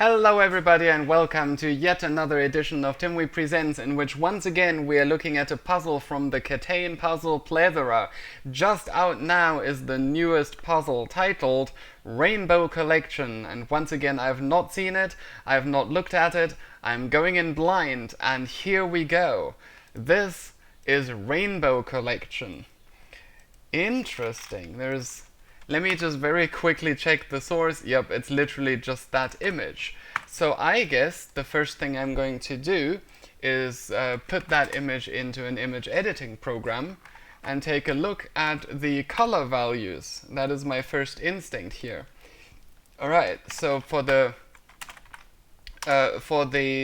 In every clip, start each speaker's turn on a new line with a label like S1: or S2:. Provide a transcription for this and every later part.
S1: Hello everybody and welcome to yet another edition of Timwe Presents, in which once again we are looking at a puzzle from the KTANE Puzzle Plethora. Just out now is the newest puzzle titled Rainbow Collection, and once again I have not seen it, I have not looked at it, I'm going in blind, and here we go. This is Rainbow Collection. Interesting. Let me just very quickly check the source. Yep, it's literally just that image. So I guess the first thing I'm going to do is put that image into an image editing program and take a look at the color values. That is my first instinct here. Alright, so for the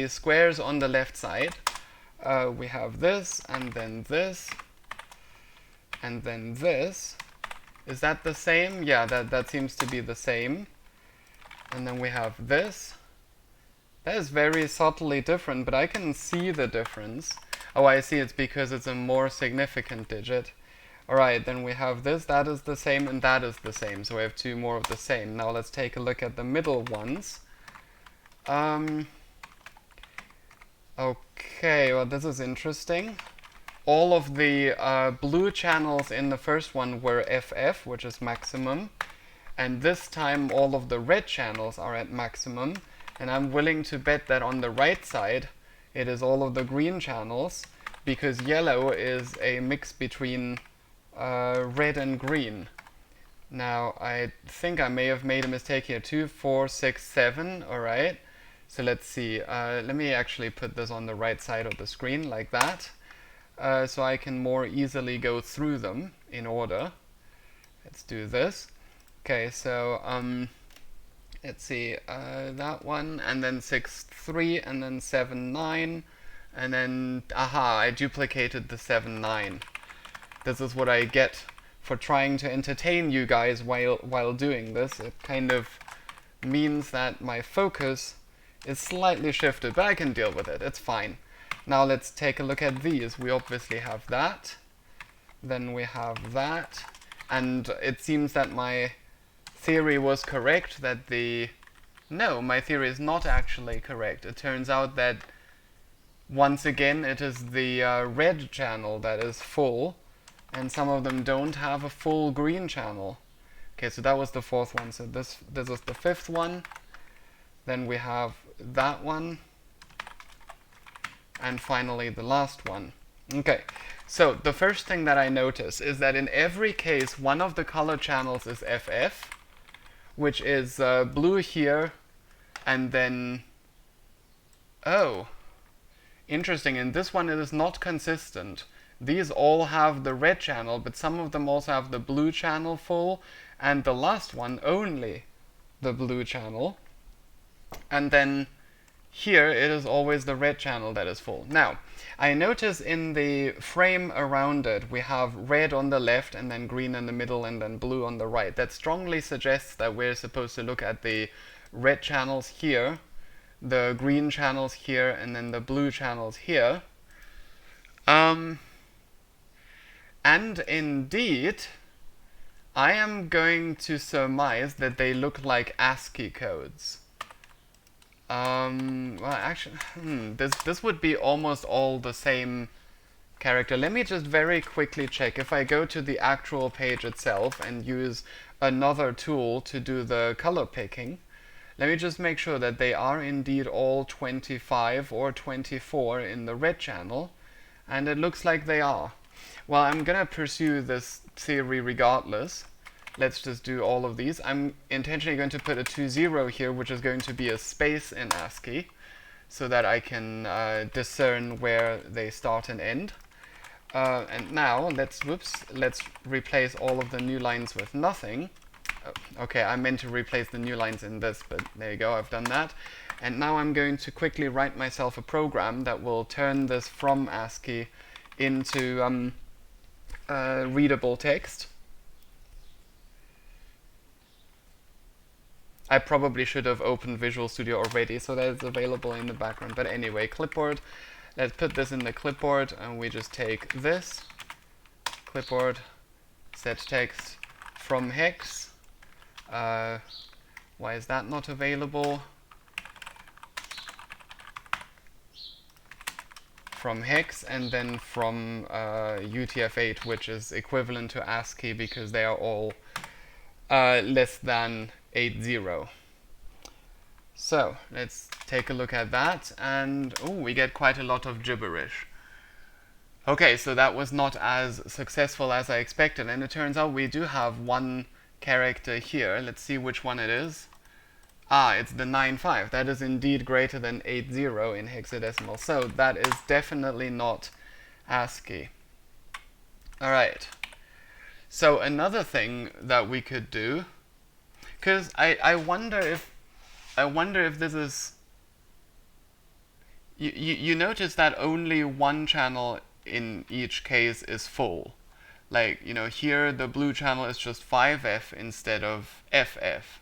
S1: squares on the left side, we have this, and then this, and then this. Is that the same? Yeah, that seems to be the same. And then we have this. That is very subtly different, but I can see the difference. Oh, I see, it's because it's a more significant digit. Alright, then we have this, that is the same, and that is the same. So we have two more of the same. Now let's take a look at the middle ones. Okay, well this is interesting. All of the blue channels in the first one were FF, which is maximum. And this time all of the red channels are at maximum. And I'm willing to bet that on the right side it is all of the green channels, because yellow is a mix between red and green. Now, I think I may have made a mistake here. 2, 4, 6, 7, alright. So let's see. Let me actually put this on the right side of the screen, like that. So I can more easily go through them in order. Let's do this. Okay, so let's see, that one, and then 6, 3, and then 7, 9, and then, aha, I duplicated the 7, 9. This is what I get for trying to entertain you guys while doing this. It kind of means that my focus is slightly shifted, but I can deal with it, it's fine. Now let's take a look at these. We obviously have that, then we have that, and it seems that my theory was correct, that no, my theory is not actually correct. It turns out that, once again, it is the red channel that is full, and some of them don't have a full green channel. Okay, so that was the fourth one, so this is the fifth one. Then we have that one, and finally the last one. Okay, so the first thing that I notice is that in every case one of the color channels is FF, which is blue here, and then, oh, interesting, in this one it is not consistent. These all have the red channel, but some of them also have the blue channel full, and the last one only the blue channel. And then here it is always the red channel that is full. Now, I notice in the frame around it we have red on the left, and then green in the middle, and then blue on the right. That strongly suggests that we're supposed to look at the red channels here, the green channels here, and then the blue channels here. And indeed, I am going to surmise that they look like ASCII codes. Well, actually, this would be almost all the same character. Let me just very quickly check. If I go to the actual page itself and use another tool to do the color picking, let me just make sure that they are indeed all 25 or 24 in the red channel, and it looks like they are. Well, I'm gonna pursue this theory regardless. Let's just do all of these. I'm intentionally going to put a 2-0 here, which is going to be a space in ASCII, so that I can discern where they start and end. And now, let's replace all of the new lines with nothing. Okay, I meant to replace the new lines in this, but there you go, I've done that. And now I'm going to quickly write myself a program that will turn this from ASCII into readable text. I probably should have opened Visual Studio already, so that it's available in the background. But anyway, clipboard. Let's put this in the clipboard, and we just take this, clipboard, set text from hex. Why is that not available? from hex and then from UTF-8, which is equivalent to ASCII because they are all less than 80. So let's take a look at that, and we get quite a lot of gibberish. Okay, so that was not as successful as I expected, and it turns out we do have one character here. Let's see which one it is. Ah, it's the 9-5. That is indeed greater than 80 in hexadecimal. So that is definitely not ASCII. Alright. So another thing that we could do, because I wonder if this is... You notice that only one channel in each case is full. Like, here the blue channel is just 5F instead of FF.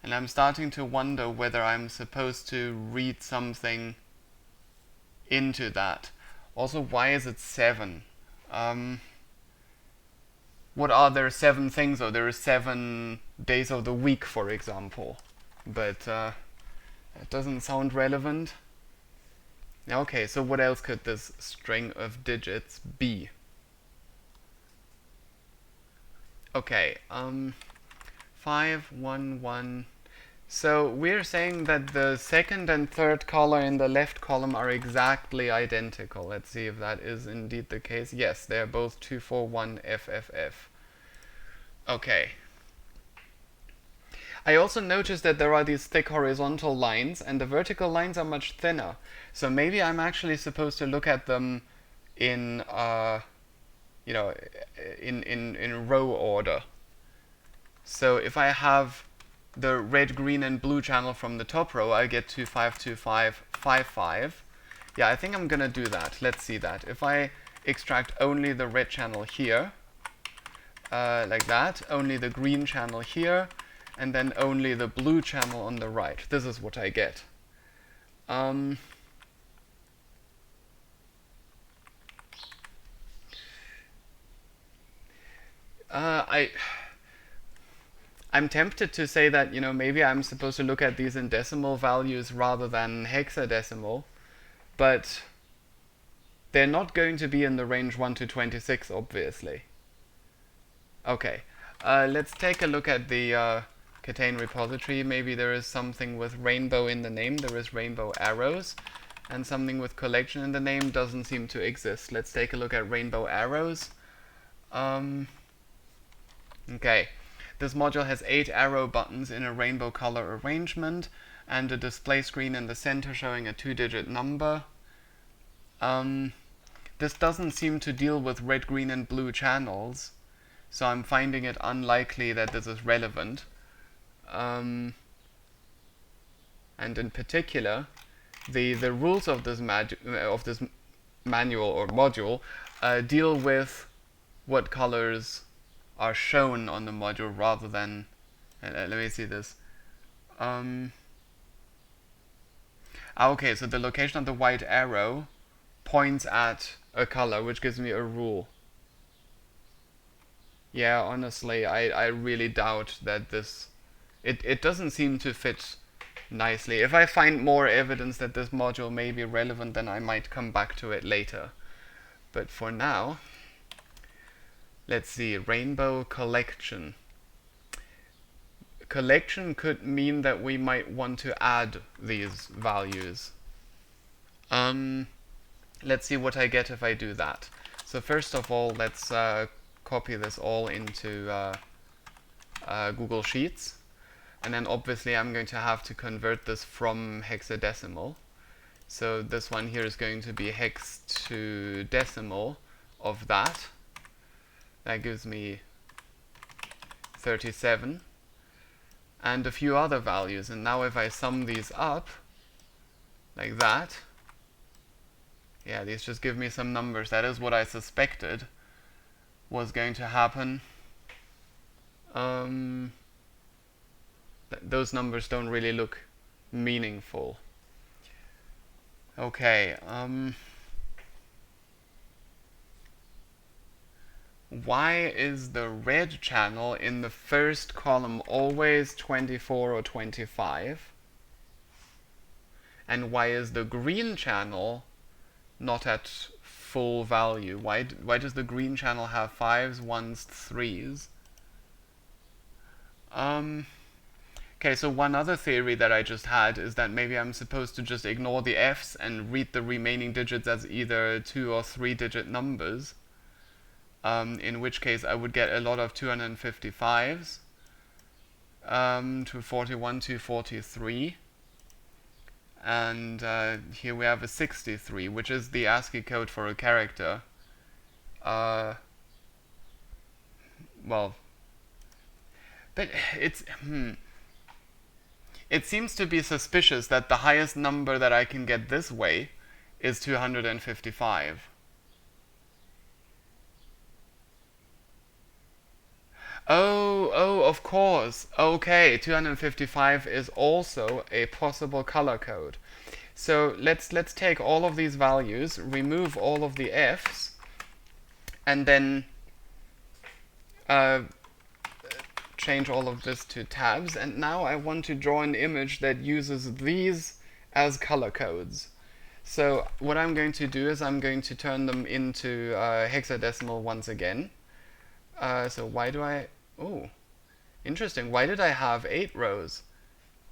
S1: And I'm starting to wonder whether I'm supposed to read something into that. Also, why is it 7? What are there 7 things? Or there are 7 days of the week, for example. But that doesn't sound relevant. Okay, so what else could this string of digits be? Okay, 5, 1, 1. So we're saying that the second and third color in the left column are exactly identical. Let's see if that is indeed the case. Yes, they're both 2, 4, 1, FFF. Okay. I also noticed that there are these thick horizontal lines, and the vertical lines are much thinner. So maybe I'm actually supposed to look at them in in row order. So if I have the red, green, and blue channel from the top row, I get 2, 5, 2, 5, 5, 5. Yeah, I think I'm gonna do that. Let's see that. If I extract only the red channel here, like that, only the green channel here, and then only the blue channel on the right. This is what I get. I'm tempted to say that, maybe I'm supposed to look at these in decimal values rather than hexadecimal, but they're not going to be in the range 1 to 26, obviously. Okay, let's take a look at the KTANE repository. Maybe there is something with rainbow in the name. There is rainbow arrows, and something with collection in the name doesn't seem to exist. Let's take a look at rainbow arrows. Okay, this module has 8 arrow buttons in a rainbow color arrangement, and a display screen in the center showing a 2-digit number. This doesn't seem to deal with red, green, and blue channels, so I'm finding it unlikely that this is relevant. And in particular, the rules of this manual or module deal with what colors are shown on the module rather than... let me see this. Okay, so the location of the white arrow points at a color, which gives me a rule. Yeah, honestly, I really doubt that this... It doesn't seem to fit nicely. If I find more evidence that this module may be relevant, then I might come back to it later. But for now, let's see, rainbow collection. Collection could mean that we might want to add these values. Let's see what I get if I do that. So first of all, let's copy this all into Google Sheets. And then obviously I'm going to have to convert this from hexadecimal. So this one here is going to be hex to decimal of that. That gives me 37. And a few other values. And now if I sum these up, like that, yeah, these just give me some numbers. That is what I suspected was going to happen. Those numbers don't really look meaningful. Okay, why is the red channel in the first column always 24 or 25? And why is the green channel not at full value? Why does the green channel have 5s, 1s, 3s? Okay, so one other theory that I just had is that maybe I'm supposed to just ignore the Fs and read the remaining digits as either 2 or 3 digit numbers. In which case I would get a lot of 255s, 241, 243. And here we have a 63, which is the ASCII code for a character. Well, but it seems to be suspicious that the highest number that I can get this way is 255. Oh, of course. Okay, 255 is also a possible color code. So let's take all of these values, remove all of the Fs, and then change all of this to tabs. And now I want to draw an image that uses these as color codes. So what I'm going to do is I'm going to turn them into hexadecimal once again. So why do I... Oh, interesting. Why did I have 8 rows?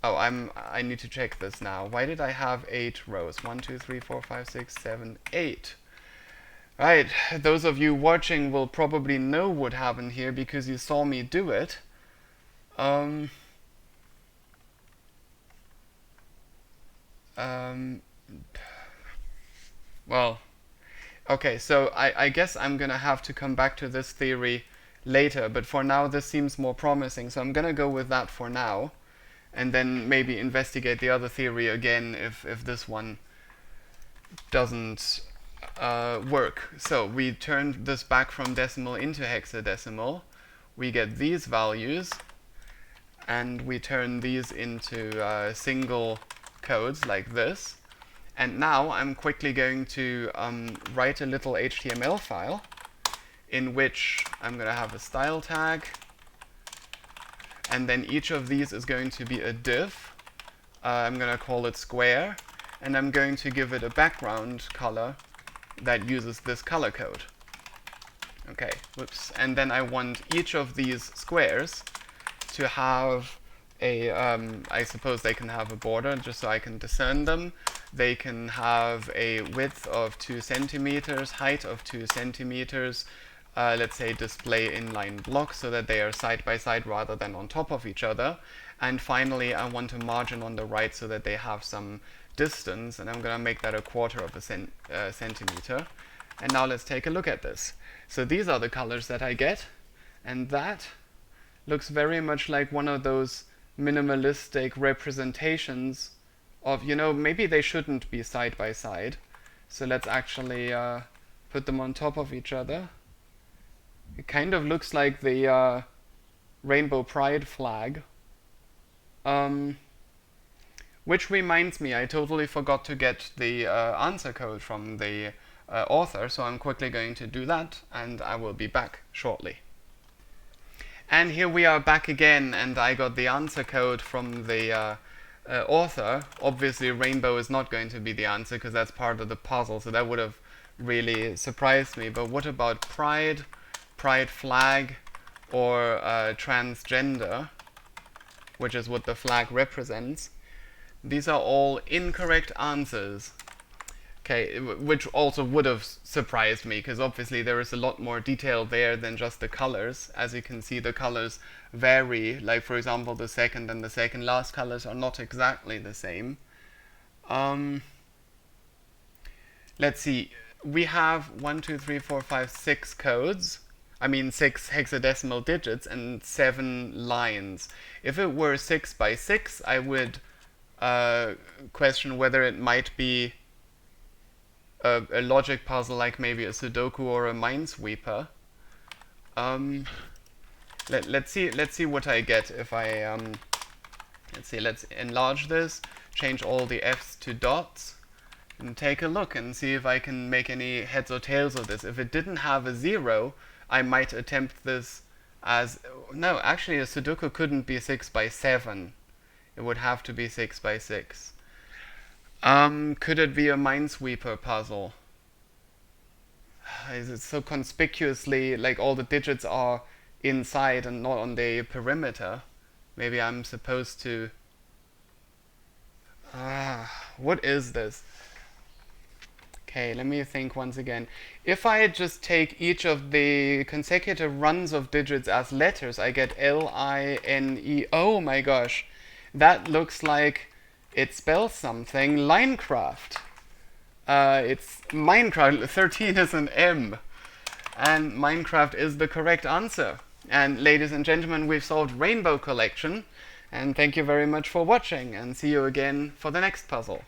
S1: Oh, I need to check this now. Why did I have 8 rows? 1, 2, 3, 4, 5, 6, 7, 8. Right, those of you watching will probably know what happened here because you saw me do it. Well, okay, so I guess I'm gonna have to come back to this theory later, but for now this seems more promising, so I'm gonna go with that for now, and then maybe investigate the other theory again if this one doesn't work. So we turned this back from decimal into hexadecimal, we get these values, and we turn these into single codes like this. And now I'm quickly going to write a little HTML file in which I'm going to have a style tag, and then each of these is going to be a div. I'm going to call it square, and I'm going to give it a background color that uses this color code. Okay, whoops. And then I want each of these squares to have a, I suppose they can have a border just so I can discern them. They can have a width of 2 centimeters, height of 2 centimeters, let's say display inline blocks so that they are side by side rather than on top of each other. And finally, I want a margin on the right so that they have some distance, and I'm going to make that a quarter of a centimeter. And now let's take a look at this. So these are the colors that I get, and that looks very much like one of those minimalistic representations of, you know, maybe they shouldn't be side by side. So let's actually put them on top of each other. It kind of looks like the Rainbow Pride flag. Which reminds me, I totally forgot to get the answer code from the author, so I'm quickly going to do that, and I will be back shortly. And here we are back again, and I got the answer code from the author. Obviously, rainbow is not going to be the answer because that's part of the puzzle, so that would have really surprised me. But what about pride, pride flag, or transgender, which is what the flag represents? These are all incorrect answers. Okay, which also would have surprised me, because obviously there is a lot more detail there than just the colors. As you can see, the colors vary. Like, for example, the second and the second last colors are not exactly the same. Let's see. We have 1, 2, 3, 4, 5, 6 codes. I mean 6 hexadecimal digits and 7 lines. If it were 6 by 6, I would question whether it might be a logic puzzle like maybe a Sudoku or a Minesweeper. Let's see what I get if I let's enlarge this, change all the F's to dots, and take a look and see if I can make any heads or tails of this. If it didn't have a 0, I might attempt this as... No, actually a Sudoku couldn't be 6 by 7. It would have to be 6 by 6. Could it be a Minesweeper puzzle? It's so conspicuously, like all the digits are inside and not on the perimeter. Maybe I'm supposed to... what is this? Okay, let me think once again. If I just take each of the consecutive runs of digits as letters, I get L-I-N-E. Oh my gosh. That looks like it spells something. Linecraft. It's Minecraft. 13 is an M. And Minecraft is the correct answer. And ladies and gentlemen, we've solved Rainbow Collection. And thank you very much for watching, and see you again for the next puzzle.